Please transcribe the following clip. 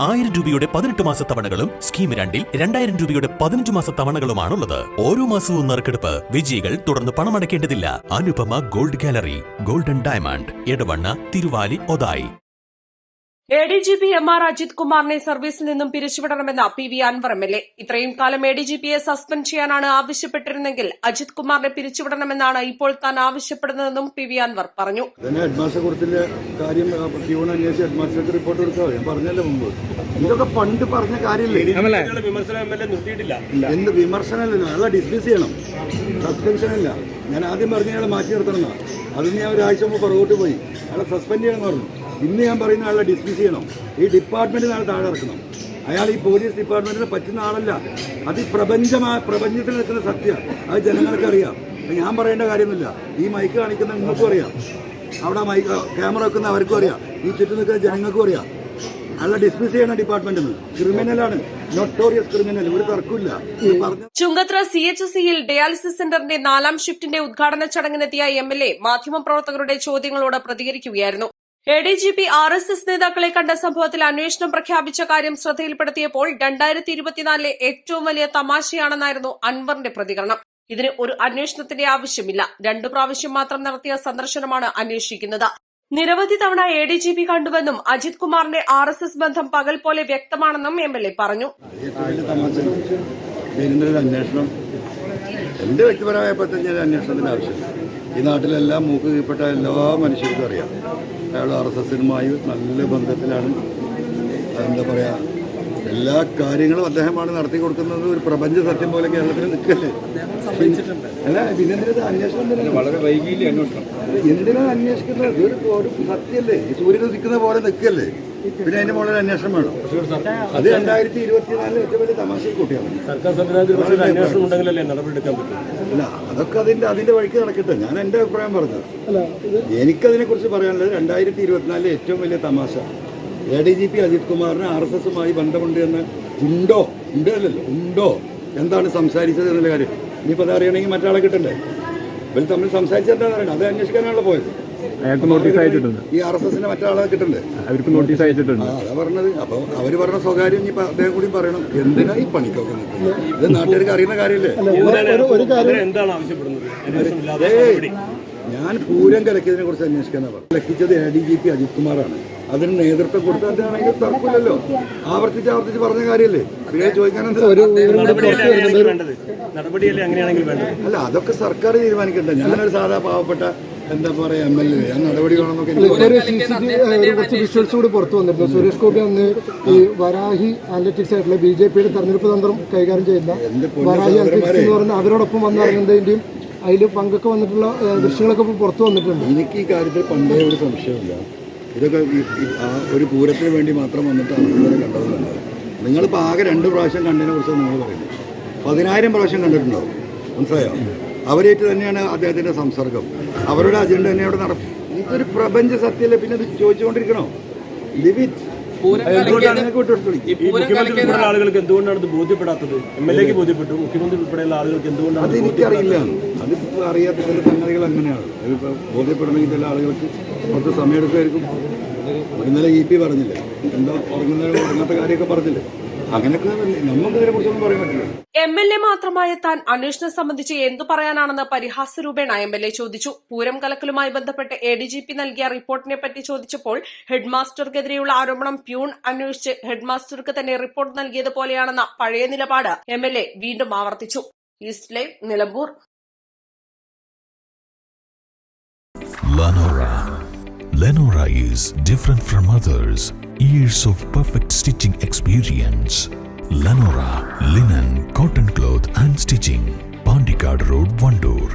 1000 രൂപയുടെ 18 മാസ തവണകളും സ്കീം 2-ൽ 2000 രൂപയുടെ 15 മാസ തവണകളുമാണുള്ളത്. ഓരോ മാസവും നറുക്കെടുപ്പ്. വിജയികൾ തുടർന്ന് പണമടയ്ക്കേണ്ടതില്ല. Anupama gold gallery, golden diamond, Edavanna, Thiruvali, Othayi. ADGP MR Ajith കുമാറിനെ സർവീസിൽ നിന്നും പിരിച്ചുവിടണമെന്ന PV അൻവർ MLA. ഇത്രയും കാലം ADGPയെ സസ്പെൻഡ് ചെയ്യാനാണ് ആവശ്യപ്പെട്ടിരുന്നെങ്കിൽ അജിത് കുമാറിനെ പിരിച്ചുവിടണമെന്നാണ് ഇപ്പോൾ താൻ ആവശ്യപ്പെടുന്നതെന്നും PV അൻവർ പറഞ്ഞു. ഇതൊക്കെ പണ്ട് പറഞ്ഞ കാര്യമില്ല. എന്ത് വിമർശനമല്ലല്ലോ, ഡിസ്മിസ് ചെയ്യണം, സസ്പെൻഷൻ അല്ല. ഞാൻ ആദ്യം പറഞ്ഞ അയാളെ മാറ്റി നിർത്തണം. അതിന് ഞാൻ ഒരാഴ്ച മുമ്പ് പുറകോട്ട് പോയി. അയാളെ സസ്പെൻഡ് ചെയ്യണമെന്ന് പറഞ്ഞു. ഇന്ന് ഞാൻ പറയുന്ന ആളെ ഡിസ്മിസ് ചെയ്യണം. ഈ ഡിപ്പാർട്ട്മെന്റ് നാളെ താഴെ ഇറക്കണം. അയാൾ ഈ പോലീസ് ഡിപ്പാർട്ട്മെന്റിന് പറ്റുന്ന ആളല്ല. അത് പ്രപഞ്ചത്തിൽ നിൽക്കുന്ന സത്യം. അത് ജനങ്ങൾക്ക് അറിയാം. ഞാൻ പറയേണ്ട കാര്യമൊന്നുമില്ല. ഈ മൈക്ക് കാണിക്കുന്ന നിങ്ങൾക്കും അറിയാം, അവിടെ മൈക്ക് ക്യാമറ വെക്കുന്ന അവർക്കും അറിയാം, ഈ ചുറ്റും നിൽക്കുന്ന ജനങ്ങൾക്കും അറിയാം. അയാളെ ഡിസ്മിസ് ചെയ്യണം ഡിപ്പാർട്ട്മെന്റിൽ നിന്ന്. ക്രിമിനലാണ്, നൊട്ടോറിയസ് ക്രിമിനൽ, ഒരു തർക്കമില്ല. ചുങ്കത്ര CHCയിൽ ഡയാലിസിസ് സെന്ററിന്റെ 4ാം ഷിഫ്റ്റിന്റെ ഉദ്ഘാടന ചടങ്ങിനെത്തിയ MLA മാധ്യമപ്രവർത്തകരുടെ ചോദ്യങ്ങളോട് പ്രതികരിക്കുകയായിരുന്നു. ADGP RSS നേതാക്കളെ കണ്ട സംഭവത്തിൽ അന്വേഷണം പ്രഖ്യാപിച്ച കാര്യം ശ്രദ്ധയിൽപ്പെടുത്തിയപ്പോൾ 2024 ഏറ്റവും വലിയ തമാശയാണെന്നായിരുന്നു അൻവറിന്റെ പ്രതികരണം. ഇതിന് ഒരു അന്വേഷണത്തിന്റെ ആവശ്യമില്ല. 2 പ്രാവശ്യം മാത്രം നടത്തിയ സന്ദർശനമാണ് അന്വേഷിക്കുന്നത്. നിരവധി തവണ ADGP കണ്ടുവെന്നും അജിത് കുമാറിന്റെ RSS ബന്ധം പകൽ പോലെ വ്യക്തമാണെന്നും MLA പറഞ്ഞു. എന്റെ വ്യക്തിപരമായ അന്വേഷണത്തിന്റെ ആവശ്യമില്ല. ഈ നാട്ടിലെല്ലാം മൂക്ക് കീഴ്പ്പെട്ട എല്ലാ മനുഷ്യർക്കും അറിയാം. അയാൾ RSSനുമായി നല്ല ബന്ധത്തിലാണ്. എന്താ പറയുക, എല്ലാ കാര്യങ്ങളും അദ്ദേഹമാണ് നടത്തി കൊടുക്കുന്നത്. ഒരു പ്രപഞ്ച സത്യം പോലെ കേരളത്തിൽ നിൽക്കല്ലേ. അല്ല, പിന്നെന്തിനാ അന്വേഷണം? എന്തിനാണ് അന്വേഷിക്കുന്നത്? ഒരു സത്യമല്ലേ, സൂര്യൻ ഉദിക്കുന്ന പോലെ നിൽക്കല്ലേ. പിന്നെ അതിന്റെ മുകളിൽ അന്വേഷണം വേണം. അത് 2024 ഏറ്റവും വലിയ തമാശയിൽ കൂട്ടിയാണ്. അല്ല, അതൊക്കെ അതിന്റെ വഴിക്ക് നടക്കട്ടെ. ഞാൻ എന്റെ അഭിപ്രായം പറഞ്ഞത്. എനിക്കതിനെ കുറിച്ച് പറയാനുള്ളത് 2024 ഏറ്റവും വലിയ തമാശ ADGP അജിത് കുമാറിന് RSSുമായി ബന്ധമുണ്ട് എന്ന് ഉണ്ടോ എന്താണ് സംസാരിച്ചത് എന്നുള്ള കാര്യം ഇനിയിപ്പോൾ അതറിയണമെങ്കിൽ മറ്റാളെ കിട്ടണ്ടേ? ഇവർ തമ്മിൽ സംസാരിച്ചെന്താണെന്ന് അറിയണം. അത് അന്വേഷിക്കാനാണല്ലോ പോയത്. നോട്ടീസ് അയച്ചിട്ടുണ്ട്. ഈ RSSന്റെ മറ്റാളെ കിട്ടണ്ടേ? അവർക്ക് നോട്ടീസ് അയച്ചിട്ടുണ്ട്. അതാ പറഞ്ഞത്. അപ്പോൾ അവർ പറഞ്ഞ സ്വകാര്യം ഇനി അദ്ദേഹം കൂടി പറയണം. എന്തിനാ ഈ പണിക്കൊക്കെ നിൽക്കുന്നത്? ഇത് നാട്ടുകാർക്ക് അറിയുന്ന കാര്യമല്ലേ? ഞാൻ പൂരം കലക്കിയതിനെ കുറിച്ച് അന്വേഷിക്കാനാണ് പറഞ്ഞത്. കലക്കിച്ചത് ADGP അജിത് കുമാറാണ്. അതിന് നേതൃത്വം കൊടുത്താണെങ്കിൽ തർക്കമില്ലല്ലോ. ആവർത്തിച്ച് പറഞ്ഞ കാര്യമല്ലേ? പിന്നെ ചോദിക്കാനെന്താ? അല്ല, അതൊക്കെ സർക്കാർ തീരുമാനിക്കട്ടെ. ഞാനൊരു സാധാ പാവപ്പെട്ട എന്താ പറയാ MLA. ഞാൻ നടപടി വേണമെന്നൊക്കെ കുറച്ച് വിഷ്വൽസ് കൂടി പുറത്തു വന്നിട്ടുണ്ട്. സുരേഷ് ഗോപി അന്ന് ഈ വരാഹി അനലിറ്റിക്സ് ആയിട്ടുള്ള BJPയുടെ തെരഞ്ഞെടുപ്പ് തന്ത്രം കൈകാര്യം ചെയ്യുന്ന വരാഹി അനലിറ്റിക്സ് എന്ന് പറഞ്ഞാൽ അവരോടൊപ്പം വന്നിറങ്ങുന്നതിന്റെയും അതിൽ പങ്കൊക്കെ വന്നിട്ടുള്ള ദൃശ്യങ്ങളൊക്കെ പുറത്തു വന്നിട്ടുണ്ട്. എനിക്ക് ഈ കാര്യത്തിൽ പണ്ടേ ഒരു സംശയമില്ല. ഇതൊക്കെ ഒരു പൂരത്തിന് വേണ്ടി മാത്രം വന്നിട്ട് ആൾക്കാരെ കണ്ടതെന്നല്ല. നിങ്ങളിപ്പോൾ ആകെ 2 പ്രാവശ്യം കണ്ടതിനെ കുറിച്ച് നിങ്ങൾ പറയുന്നത്. 10,000 പ്രാവശ്യം കണ്ടിട്ടുണ്ടോ? മനസ്സിലായോ? അവരായിട്ട് തന്നെയാണ് അദ്ദേഹത്തിൻ്റെ സംസർഗം. അവരുടെ അജണ്ട തന്നെ അവിടെ നടക്കും. ഇതൊരു പ്രപഞ്ച സത്യമല്ലേ. പിന്നെ ഇത് ചോദിച്ചുകൊണ്ടിരിക്കണോ? ആളുകൾക്ക് എന്തുകൊണ്ടാണ് ഇത് ബോധ്യപ്പെടാത്തത്? MLAക്ക് ബോധ്യപ്പെട്ടു, മുഖ്യമന്ത്രി ഉൾപ്പെടെയുള്ള ആളുകൾക്ക് എന്തുകൊണ്ടാണ്? അത് എനിക്കറിയില്ല. അതിപ്പോൾ അറിയാത്ത ചില സംഗതികൾ അങ്ങനെയാണ്. അതിപ്പോൾ ബോധ്യപ്പെടണമെങ്കിൽ ചില ആളുകൾക്ക് കുറച്ച് സമയമെടുക്കുമായിരിക്കും. ഇന്നലെ EP പറഞ്ഞില്ലേ, എന്താ ഉറങ്ങുന്നതിന് കാര്യമൊക്കെ പറഞ്ഞില്ലേ? അങ്ങനെയൊക്കെ നമുക്ക് ഇതിനെ കുറിച്ചൊന്നും പറയാൻ പറ്റില്ല. MLA മാത്രമായ താൻ അന്വേഷണം സംബന്ധിച്ച് എന്തു പറയാനാണെന്ന് പരിഹാസരൂപേണ MLA ചോദിച്ചു. പൂരം കലക്കലുമായി ബന്ധപ്പെട്ട് ADGP നൽകിയ റിപ്പോർട്ടിനെ പറ്റി ചോദിച്ചപ്പോൾ ഹെഡ്മാസ്റ്റർക്കെതിരെയുള്ള ആരോപണം പ്യൂൺ അന്വേഷിച്ച് ഹെഡ്മാസ്റ്റർക്ക് തന്നെ റിപ്പോർട്ട് നൽകിയതുപോലെയാണെന്ന പഴയ നിലപാട് MLA വീണ്ടും ആവർത്തിച്ചു. East live, Nilambur. Lenora is different from others. Years of perfect stitching experience. Lenora, linen, cotton cloth and stitching. Pandikad Road, Vandoor.